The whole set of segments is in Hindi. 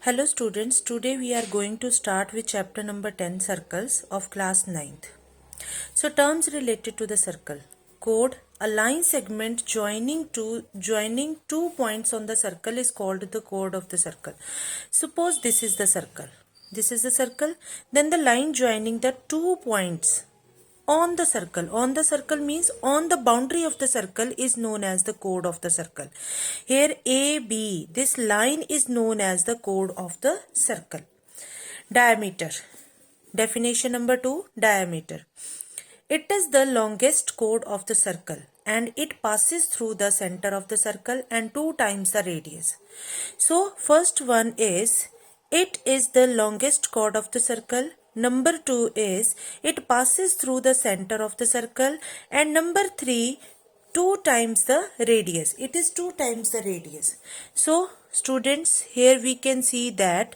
Hello students, today we are going to start with chapter number 10 circles of class 9th. So terms related to the circle. Chord, a line segment joining two points on the circle is called the chord of the circle. Suppose this is the circle. This is the circle. Then the line joining the 2 points on the circle means on the boundary of the circle is known as the chord of the circle. Here AB, this line is known as the chord of the circle. Diameter. Definition number 2, diameter. It is the longest chord of the circle and it passes through the center of the circle and 2 times the radius. So first one is, it is the longest chord of the circle. Number 2 is, it passes through the center of the circle. And number 3, 2 times the radius. It is 2 times the radius. So students, here we can see that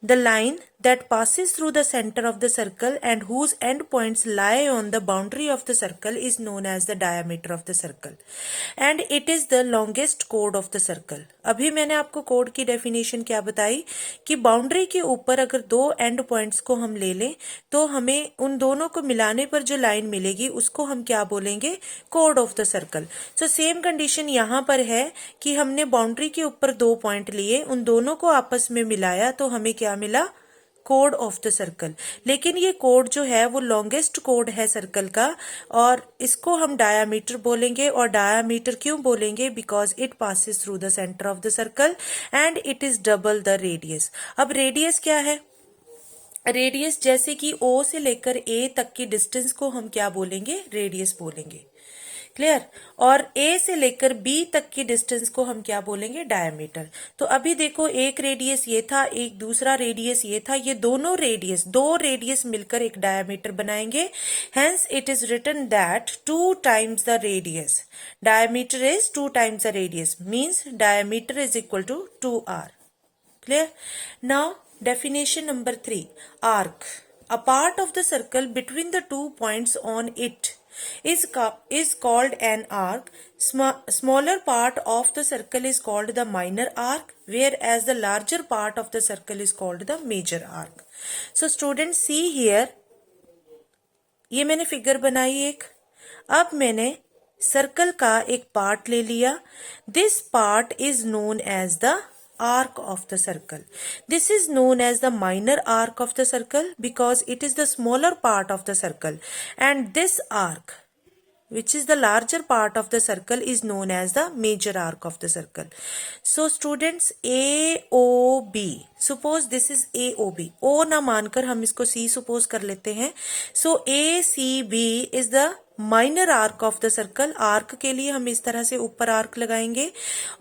the line that passes through the center of the circle and whose end points lie on the boundary of the circle is known as the diameter of the circle. And it is the longest chord of the circle. अभी मैंने आपको chord की definition क्या बताई कि boundary के ऊपर अगर 2 end points को हम ले लें तो हमें उन दोनों को मिलाने पर जो line मिलेगी उसको हम क्या बोलेंगे, chord of the circle. So same condition यहाँ पर है कि हमने boundary के ऊपर 2 point लिए, उन दोनों को आपस में मिलाया तो हमें क्या मिला, कोड ऑफ द सर्कल. लेकिन ये कोड जो है वो लॉन्गेस्ट कोड है सर्कल का और इसको हम डायामीटर बोलेंगे. और डायामीटर क्यों बोलेंगे, because it passes through the centre of the circle and it is double the radius. अब रेडियस क्या है, रेडियस जैसे कि O से लेकर A तक की डिस्टेंस को हम क्या बोलेंगे, रेडियस बोलेंगे. क्लियर. और A से लेकर B तक की डिस्टेंस को हम क्या बोलेंगे, डायमीटर. तो अभी देखो एक रेडियस ये था, एक दूसरा रेडियस ये था, ये दोनों रेडियस, 2 रेडियस मिलकर एक डायमीटर बनाएंगे. Hence it is written that 2 times the radius. Diameter is 2 times the radius, means diameter is equal to 2r. Clear. Now definition number 3, arc. A part of the circle between the 2 points on it is called an arc. Smaller part of the circle is called the minor arc, whereas the larger part of the circle is called the major arc. So students see here, ये मैंने फिगर बनाई एक. अब मैंने सर्कल का एक पार्ट ले लिया. This part is known as the arc of the circle. This is known as the minor arc of the circle because it is the smaller part of the circle, and this arc, which is the larger part of the circle, is known as the major arc of the circle. So students, AOB, suppose this is AOB. O ना मानकर हम इसको C suppose कर लेते हैं. So ACB is the minor arc of the circle. Arc के लिए हम इस तरह से ऊपर आर्क लगाएंगे.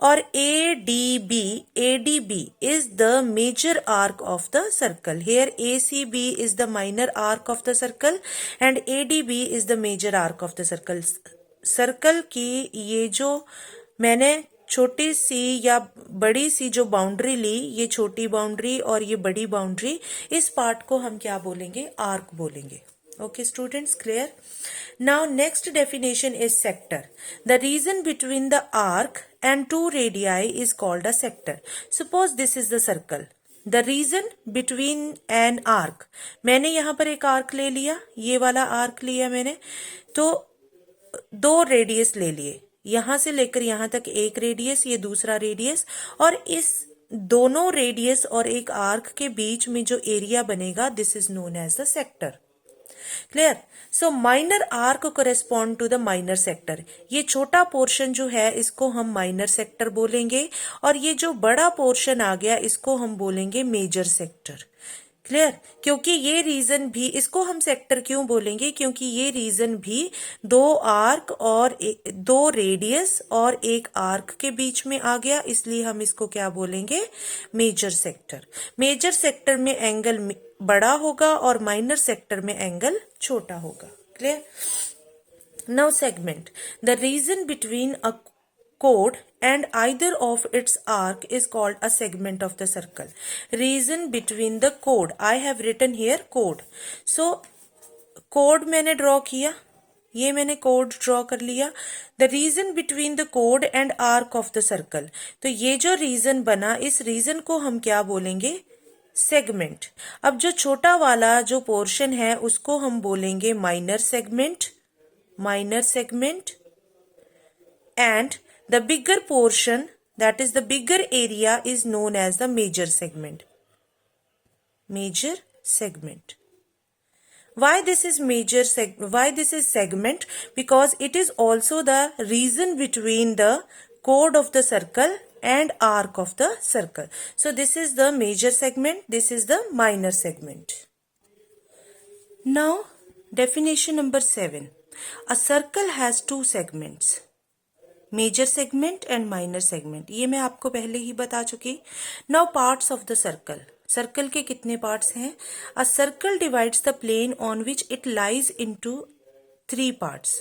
और ADB is the major arc of the circle. Here ACB is the minor arc of the circle and ADB is the major arc of the circle. Circle की ये जो मैंने छोटी सी या बड़ी सी जो बाउंड्री ली, ये छोटी बाउंड्री और ये बड़ी बाउंड्री, इस पार्ट को हम क्या बोलेंगे, आर्क बोलेंगे. Okay students, clear. Now next definition is sector. The region between the arc and 2 radii is called a sector. Suppose this is the circle. The region between an arc. मैंने यहाँ पर एक आर्क ले लिया, ये वाला आर्क लिया मैंने, तो 2 रेडियस ले लिए. यहाँ से लेकर यहाँ तक एक रेडियस, ये दूसरा रेडियस, और इस दोनों रेडियस और एक आर्क के बीच में जो एरिया बनेगा, this is known as the sector. Clear. So minor arc correspond to the minor sector. ये छोटा पोर्शन जो है इसको हम माइनर सेक्टर बोलेंगे और ये जो बड़ा पोर्शन आ गया इसको हम बोलेंगे मेजर सेक्टर. क्लियर. क्योंकि ये रीजन भी, इसको हम सेक्टर क्यों बोलेंगे, क्योंकि ये रीजन भी 2 आर्क और 2 रेडियस और एक आर्क के बीच में आ गया, इसलिए हम इसको क्या बोलेंगे, मेजर सेक्टर. मेजर सेक्टर में एंगल बड़ा होगा और माइनर सेक्टर में एंगल छोटा होगा. Clear. Now segment. The region between a chord and either of its arc is called a segment of the circle. Region between the chord, I have written here chord. So chord मैंने ड्रॉ किया, ये मैंने कोड ड्रॉ कर लिया। The region between the code and arc of the circle, तो ये जो रीजन बना, इस रीजन को हम क्या बोलेंगे? सेगमेंट। अब जो छोटा वाला जो पोर्शन है उसको हम बोलेंगे minor segment, minor segment. And the bigger portion, that is the bigger area, is known as the major segment. Major segment. Why this is why this is segment? Because it is also the region between the chord of the circle and arc of the circle. So this is the major segment, this is the minor segment. Now definition number 7. A circle has two segments. Major segment and minor segment, ये मैं आपको पहले ही बता चुकी। Now parts of the circle, circle के कितने पार्ट्स हैं? A circle divides the plane on which it lies into 3 parts.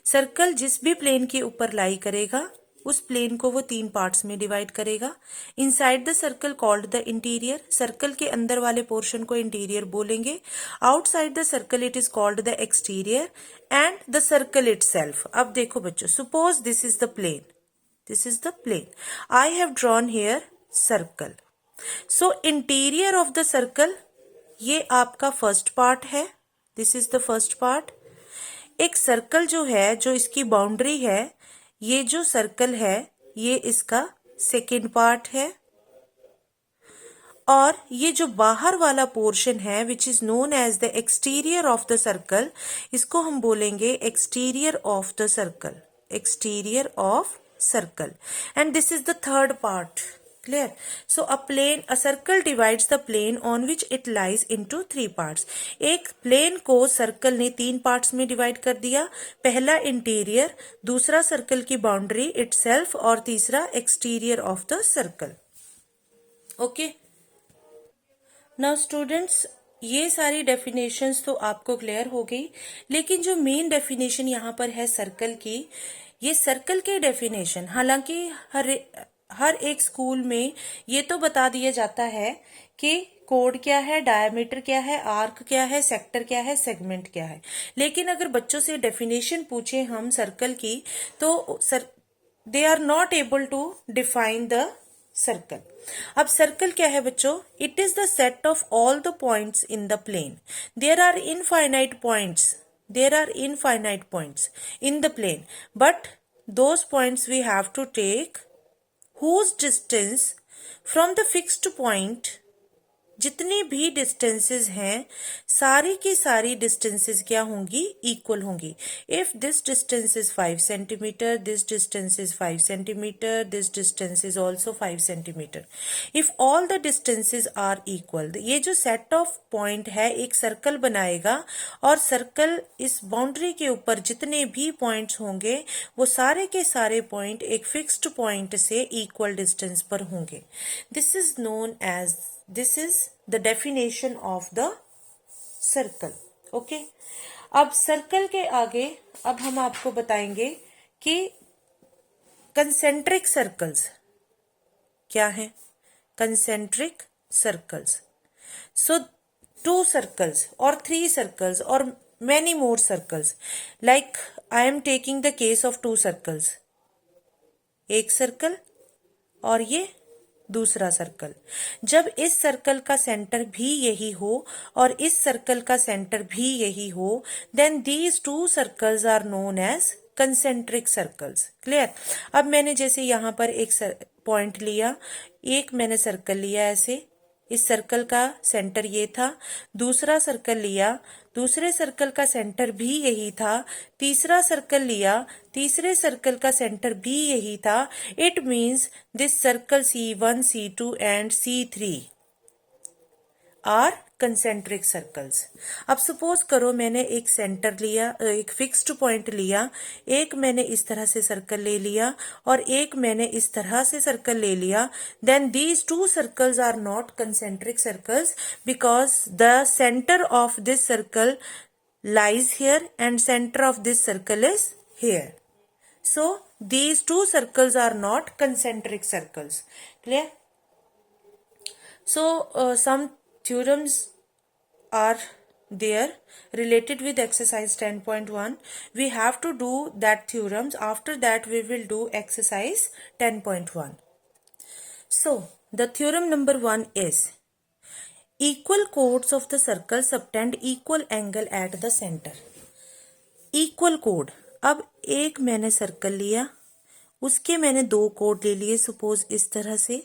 Circle जिस भी प्लेन के ऊपर लाई करेगा उस प्लेन को वो 3 पार्ट्स में डिवाइड करेगा। Inside the circle called the interior, circle के अंदर वाले पोर्शन को इंटीरियर बोलेंगे। Outside the circle it is called the exterior and the circle itself. अब देखो बच्चों, suppose this is the plane, this is the plane, I have drawn here circle. So interior of the circle, ये आपका फर्स्ट पार्ट है, this is the first part. एक सर्कल जो है, जो इसकी बाउंड्री है, ये जो सर्कल है ये इसका सेकेंड पार्ट है। और ये जो बाहर वाला पोर्शन है which is known as the exterior of the circle, इसको हम बोलेंगे exterior of the circle, exterior of circle. And this is the third part. Clear? So a circle divides the plane on which it lies into 3 parts. एक प्लेन को सर्कल ने 3 पार्ट्स में डिवाइड कर दिया। पहला इंटीरियर, दूसरा सर्कल की बाउंड्री इटसेल्फ और तीसरा exterior of the circle. Okay, now students, ये सारी डेफिनेशंस तो आपको क्लियर हो गई, लेकिन जो मेन डेफिनेशन यहाँ पर है सर्कल की, ये सर्कल के डेफिनेशन, हालांकि हर एक स्कूल में ये तो बता दिया जाता है कि कोड क्या है, डायमीटर क्या है, आर्क क्या है, सेक्टर क्या है, सेगमेंट क्या है, लेकिन अगर बच्चों से डेफिनेशन पूछे हम सर्कल की, तो they are not able to define the circle. अब सर्कल क्या है बच्चों? It is the set of all the points in the plane. There are infinite points, there are infinite points in the plane, but those points we have to take whose distance from the fixed point, जितनी भी डिस्टेंसेस हैं सारी की सारी डिस्टेंसेस क्या होंगी? इक्वल होंगी। If this distance is 5 centimetre, this distance is 5 centimetre, this distance is also 5 centimetre. If all the distances are equal, ये जो सेट ऑफ पॉइंट है एक सर्कल बनाएगा और सर्कल इस बाउंड्री के ऊपर जितने भी पॉइंट्स होंगे वो सारे के सारे पॉइंट एक फिक्स्ड पॉइंट से इक्वल डिस्टेंस पर होंगे। This is known as, this is the definition of the circle. Okay? अब सर्कल के आगे अब हम आपको बताएंगे कि कंसेंट्रिक सर्कल्स क्या हैं। Concentric circles, so 2 circles or 3 circles or many more circles, like I am taking the case of 2 circles, एक सर्कल और ये दूसरा सर्कल। जब इस सर्कल का सेंटर भी यही हो और इस सर्कल का सेंटर भी यही हो, then these 2 circles are known as concentric circles. Clear? अब मैंने जैसे यहाँ पर एक पॉइंट लिया, एक मैंने सर्कल लिया ऐसे, इस सर्कल का सेंटर ये था, दूसरा सर्कल लिया, दूसरे सर्कल का सेंटर भी यही था, तीसरा सर्कल लिया, तीसरे सर्कल का सेंटर भी यही था। It means this circle C1, C2 and C3 are concentric circles. अब सपोज करो मैंने एक सेंटर लिया, एक फिक्स्ड पॉइंट लिया, एक मैंने इस तरह से सर्कल ले लिया और एक मैंने इस तरह से सर्कल ले लिया, then these 2 circles are not concentric circles because the centre of this circle lies here and center of this circle is here. So these 2 circles are not concentric circles. Clear? So some theorems are there related with exercise 10.1. We have to do that theorems. After that we will do exercise 10.1. So the theorem number 1 is equal chords of the circle subtend equal angle at the center. Equal code, अब एक मैंने सर्कल लिया, उसके मैंने दो कोड ले लिए, सपोज इस तरह से,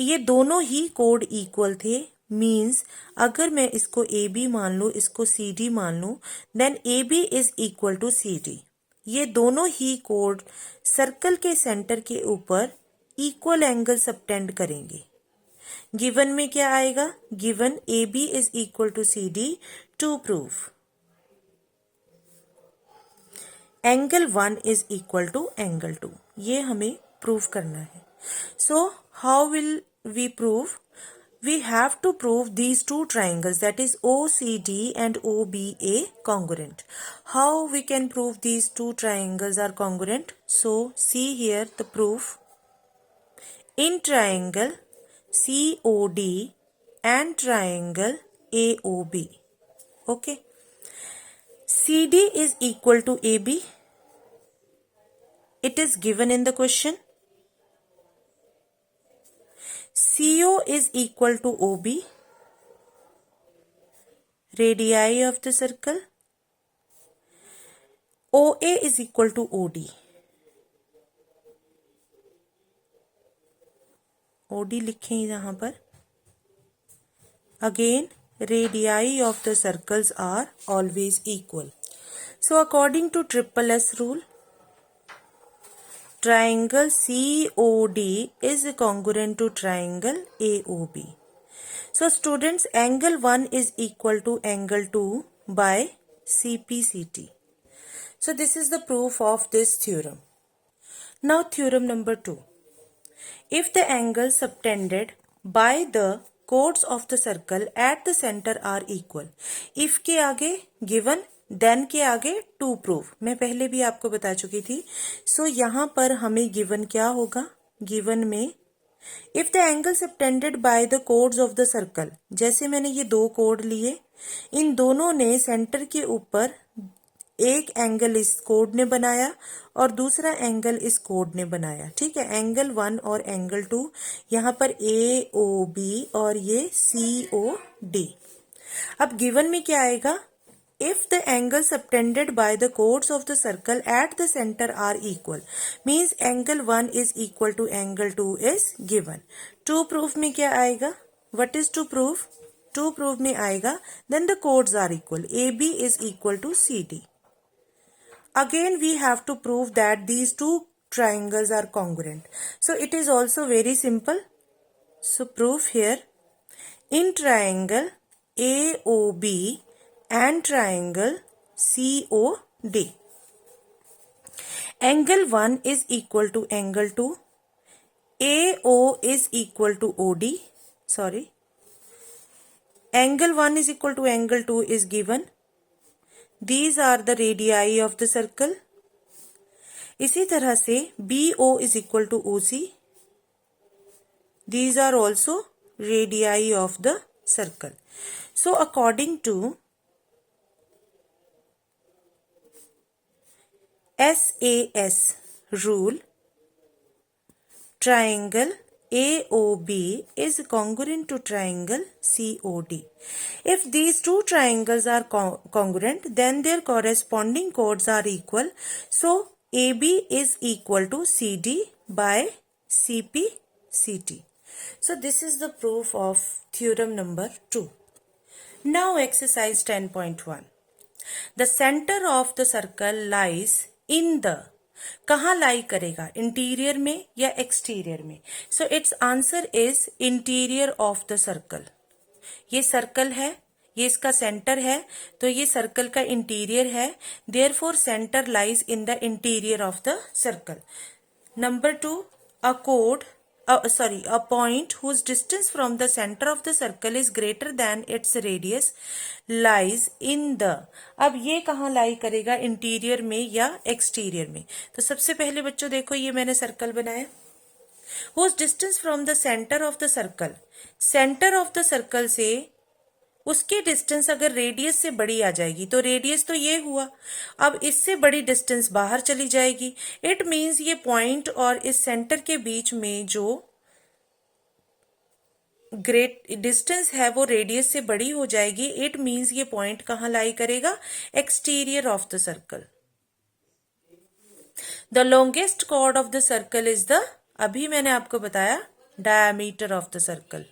ये दोनों ही कोड इक्वल थे, मीन्स अगर मैं इसको ए बी मान लूँ, इसको सी डी मान लूँ, then A B is equal to C D. ये दोनों ही कोड सर्कल के सेंटर के ऊपर इक्वल एंगल सबटेंड करेंगे. गिवन में क्या आएगा? Given A B is equal to C D. To prove angle 1 is equal to angle 2, ये हमें प्रूव करना है. So how will we prove? We have to prove these two triangles, that is OCD and OBA congruent. How we can prove these two triangles are congruent? So see here the proof. In triangle COD and triangle AOB. Okay. CD is equal to AB. It is given in the question. CO is equal to OB, radii of the circle. OA is equal to OD. OD लिखें यहाँ पर. Again, radii of the circles are always equal. So according to triple S rule, triangle COD is congruent to triangle AOB. So students, angle 1 is equal to angle 2 by CPCT. So this is the proof of this theorem. Now theorem number 2. If the angles subtended by the chords of the circle at the center are equal. If के आगे given, देन के आगे टू प्रूफ, मैं पहले भी आपको बता चुकी थी. सो यहाँ पर हमें गिवन क्या होगा? गिवन में if the angle subtended by the codes of the circle, जैसे मैंने ये दो कोड लिए, इन दोनों ने सेंटर के ऊपर एक एंगल इस कोड ने बनाया और दूसरा एंगल इस कोड ने बनाया. ठीक है, एंगल 1 और एंगल 2, यहाँ पर AOB और ये COD. अब गिवन में क्या आएगा? If the angles subtended by the chords of the circle at the center are equal, means angle 1 is equal to angle 2 is given. To prove में क्या आएगा? What is to prove? To prove में आएगा then the chords are equal. AB is equal to CD. Again we have to prove that these two triangles are congruent. So it is also very simple. So proof here. In triangle AOB and triangle COD, angle 1 is equal to angle 2, AO is equal to OD, angle 1 is equal to angle 2 is given. These are the radii of the circle. इसी तरह से BO is equal to OC. These are also radii of the circle. So according to SAS rule, triangle AOB is congruent to triangle COD. If these two triangles are congruent, then their corresponding chords are equal. So AB is equal to CD by CPCT. So this is the proof of theorem number 2. Now exercise 10.1. The center of the circle lies in the, कहाँ लाई करेगा? इंटीरियर में या एक्सटीरियर में? So it's answer is interior of the circle. ये सर्कल है, ये इसका सेंटर है, तो ये सर्कल का इंटीरियर है. Therefore centre lies in the interior of the circle. Number 2, a code a point whose distance from the center of the circle is greater than its radius lies in the. अब ये कहाँ लाई करेगा? इंटीरियर में या एक्सटीरियर में? तो सबसे पहले बच्चों देखो, ये मैंने सर्कल बनाया. whose distance from the center of the circle, centre of the circle से उसकी डिस्टेंस अगर रेडियस से बड़ी आ जाएगी तो रेडियस तो ये हुआ, अब इससे बड़ी डिस्टेंस बाहर चली जाएगी। इट मीन्स ये पॉइंट और इस सेंटर के बीच में जो ग्रेट डिस्टेंस है वो रेडियस से बड़ी हो जाएगी। इट मीन्स ये पॉइंट कहाँ लाई करेगा, exterior of the circle. The longest chord of the circle is the, अभी मैंने आपको बताया, diameter of the circle,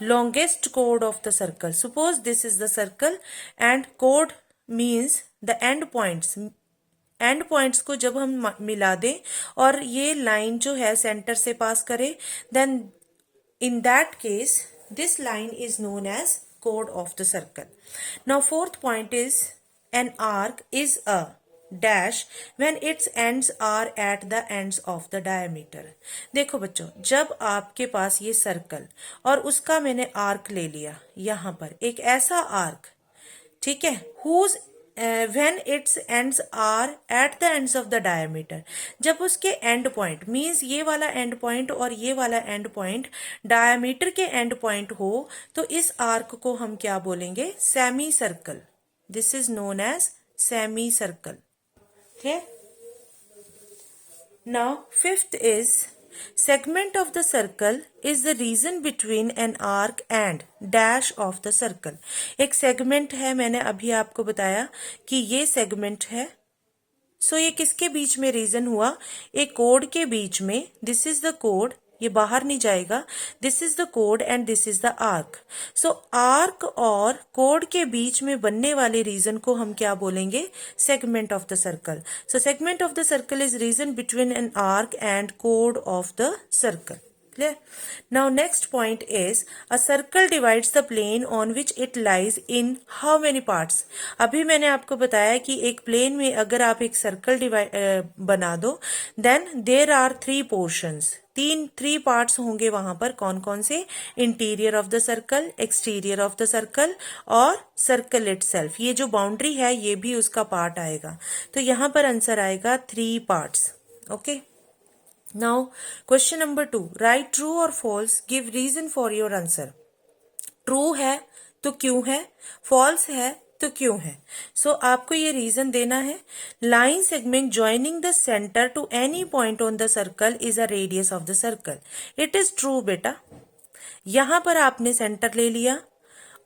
longest chord of the circle. Suppose this is the circle and chord means the end points. And points को जब हम मिला दें और ये लाइन जो है सेंटर से पास करे, then in that case this line is known as chord of the circle. Now fourth point is an arc is a dash when its ends are at the ends of the diameter. देखो बच्चों, जब आपके पास ये सर्कल और उसका मैंने आर्क ले लिया, यहां पर एक ऐसा आर्क, ठीक है, whose when its ends are at the ends of the diameter, जब उसके एंड पॉइंट मीन्स ये वाला एंड पॉइंट और ये वाला एंड पॉइंट डायमीटर के एंड पॉइंट हो, तो इस आर्क को हम क्या बोलेंगे, semi circle. This is known as semi circle. Okay. Now fifth is segment of the circle is the region between an arc and dash of the circle. एक segment है, मैंने अभी आपको बताया कि ये segment है. सो ये किसके बीच में रीजन हुआ, एक कोड के बीच में. दिस इज द कोड, ये बाहर नहीं जाएगा. This is the code and this is the arc. So arc और कोड के बीच में बनने वाले रीजन को हम क्या बोलेंगे, segment of the circle. So segment of the circle is region between an arc and code of the circle. Clear? Now next point is a circle divides the plane on which it lies in how many parts. अभी मैंने आपको बताया कि एक प्लेन में अगर आप एक सर्कल बना दो, then there are three portions. Three parts होंगे वहां पर. कौन कौन से, interior of the circle, exterior of the circle और सर्कल इटसेल्फ. ये जो बाउंड्री है ये भी उसका पार्ट आएगा. तो यहां पर आंसर आएगा 3 parts. Okay. Now question number 2, write true or false, give reason for your answer. True है तो क्यों है, false है तो क्यों है. So आपको ये रीजन देना है. Line segment joining the center to any point on the circle is a radius of the circle. It is true बेटा. यहां पर आपने सेंटर ले लिया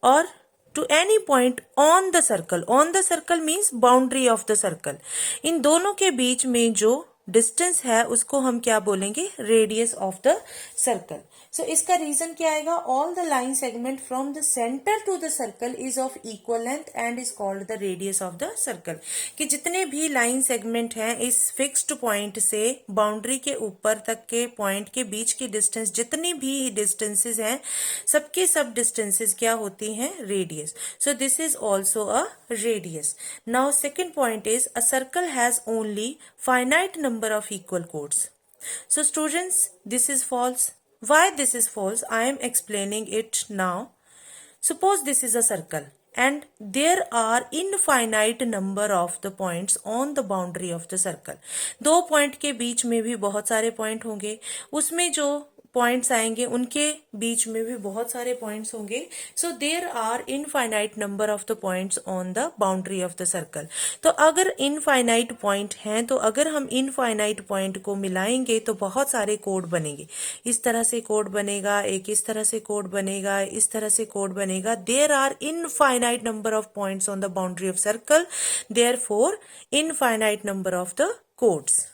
और to any point on the circle. On the circle means boundary of the circle. इन दोनों के बीच में जो डिस्टेंस है उसको हम क्या बोलेंगे, radius of the circle. So इसका रीजन क्या आएगा, all the line segment from the centre to the circle is of equal length and is called the radius of the circle. कि जितने भी लाइन सेगमेंट हैं इस फिक्स्ड पॉइंट से बाउंड्री के ऊपर तक के पॉइंट के बीच की डिस्टेंस, जितनी भी डिस्टेंसेस हैं सबके सब डिस्टेंसेस क्या होती हैं, radius. So this is also a radius. Now second point is a circle has only finite number of equal chords. So students, this is false. Why this is false? I am explaining it now. Suppose this is a circle and there are infinite number of the points on the boundary of the circle. 2 point के बीच में भी बहुत सारे पॉइंट होंगे, उसमें जो पॉइंट्स आएंगे उनके बीच में भी बहुत सारे पॉइंट्स होंगे. So there are infinite number of the points on the boundary of the circle. तो अगर इनफाइनाइट पॉइंट हैं तो अगर हम इनफाइनाइट पॉइंट को मिलाएंगे तो बहुत सारे कोड बनेंगे. इस तरह से कोड बनेगा, एक इस तरह से कोड बनेगा, इस तरह से कोड बनेगा. There are infinite number of points on the boundary of circle, therefore infinite number of the chords.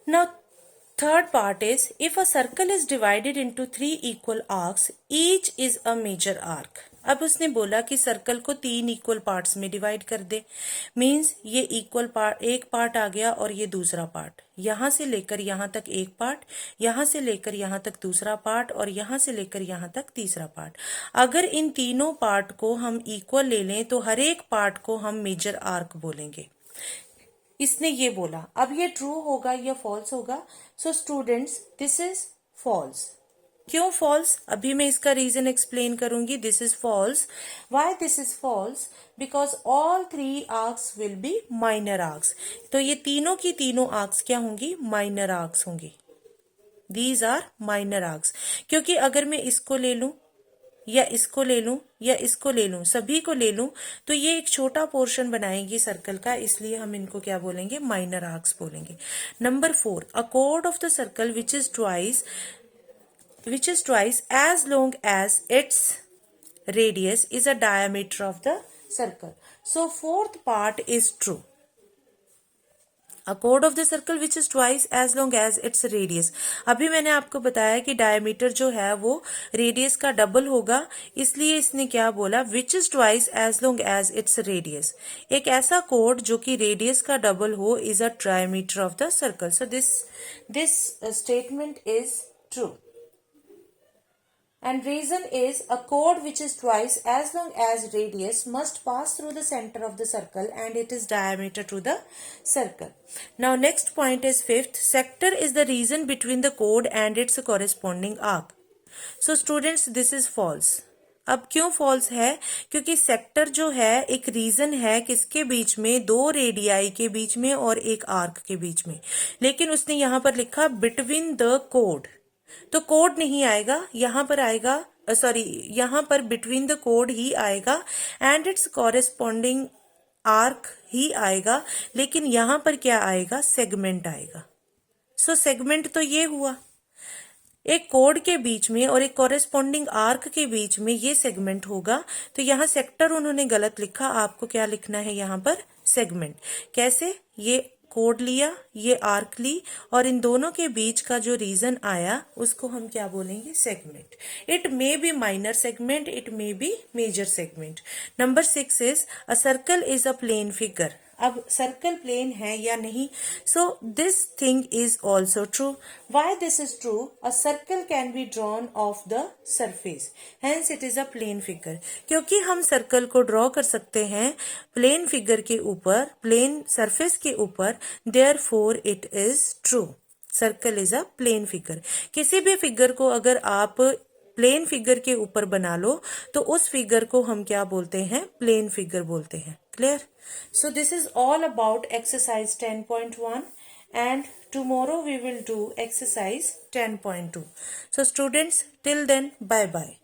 Now third part is, if a circle is divided into 3 equal arcs, each is a major arc. अब उसने बोला कि सर्कल को 3 इक्वल पार्ट्स में डिवाइड कर दे. मींस ये इक्वल पार्ट, एक पार्ट आ गया और ये दूसरा पार्ट, यहां से लेकर यहां तक एक पार्ट, यहां से लेकर यहां तक दूसरा पार्ट और यहां से लेकर यहां तक तीसरा पार्ट. अगर इन तीनों पार्ट को हम इक्वल ले लें तो हर एक पार्ट को हम मेजर आर्क बोलेंगे. इसने ये बोला. अब ये ट्रू होगा या फॉल्स होगा. So students, this is false. क्यों फॉल्स, अभी मैं इसका रीजन एक्सप्लेन करूंगी. This is false. Why this is false, because all 3 arcs will be minor arcs. तो ये तीनों की तीनों आर्क्स क्या होंगी, माइनर आर्क्स होंगी. These are minor arcs. क्योंकि अगर मैं इसको ले लूं या इसको ले लूं या इसको ले लूं, सभी को ले लूं, तो ये एक छोटा पोर्शन बनाएंगी सर्कल का, इसलिए हम इनको क्या बोलेंगे, माइनर आर्क्स बोलेंगे। Number 4, a chord of the circle which is twice as long as its radius is a diameter of the circle. So fourth part is true. A chord of the circle which is twice as long as its radius. अभी मैंने आपको बताया कि डायमीटर जो है वो रेडियस का डबल होगा, इसलिए इसने क्या बोला, which is twice as long as its radius. एक ऐसा कोड जो कि रेडियस का डबल हो is a diameter of the circle. So this statement is true. And reason is a chord which is twice as long as radius must pass through the center of the circle and it is diameter to the circle. Now next point is fifth, sector is the region between the chord and its corresponding arc. So students, this is false. अब क्यों फॉल्स है, क्योंकि सेक्टर जो है एक रीजन है किसके बीच में, दो रेडियाई के बीच में और एक आर्क के बीच में, लेकिन उसने यहां पर लिखा बिटवीन द कोड, तो कोड नहीं आएगा, यहां पर आएगा, सॉरी यहां पर बिटवीन द कोड ही आएगा एंड इट्स कॉरेस्पॉन्डिंग आर्क ही आएगा, लेकिन यहां पर क्या आएगा, सेगमेंट आएगा। सो सेगमेंट तो ये हुआ, एक कोड के बीच में और एक कॉरेस्पॉन्डिंग आर्क के बीच में ये सेगमेंट होगा, तो यहाँ सेक्टर उन्होंने गलत लिखा, आपको क्या लिखना है यहाँ पर, सेगमेंट। कैसे, ये कोड लिया, ये आर्क ली, और इन दोनों के बीच का जो रीजन आया उसको हम क्या बोलेंगे, segment. It may be minor segment, it may be major segment. Number 6 is a circle is a plane figure. अब सर्कल प्लेन है या नहीं, so this thing is also true. Why this is true, a circle can be drawn of the surface, hence it is a plane figure. क्योंकि हम सर्कल को ड्रॉ कर सकते हैं प्लेन फिगर के ऊपर, प्लेन सरफेस के ऊपर, therefore it is true, circle is a plane figure. किसी भी फिगर को अगर आप प्लेन फिगर के ऊपर बना लो तो उस फिगर को हम क्या बोलते हैं, प्लेन फिगर बोलते हैं। Clear? So this is all about exercise 10.1 and tomorrow we will do exercise 10.2. So students, till then, bye bye.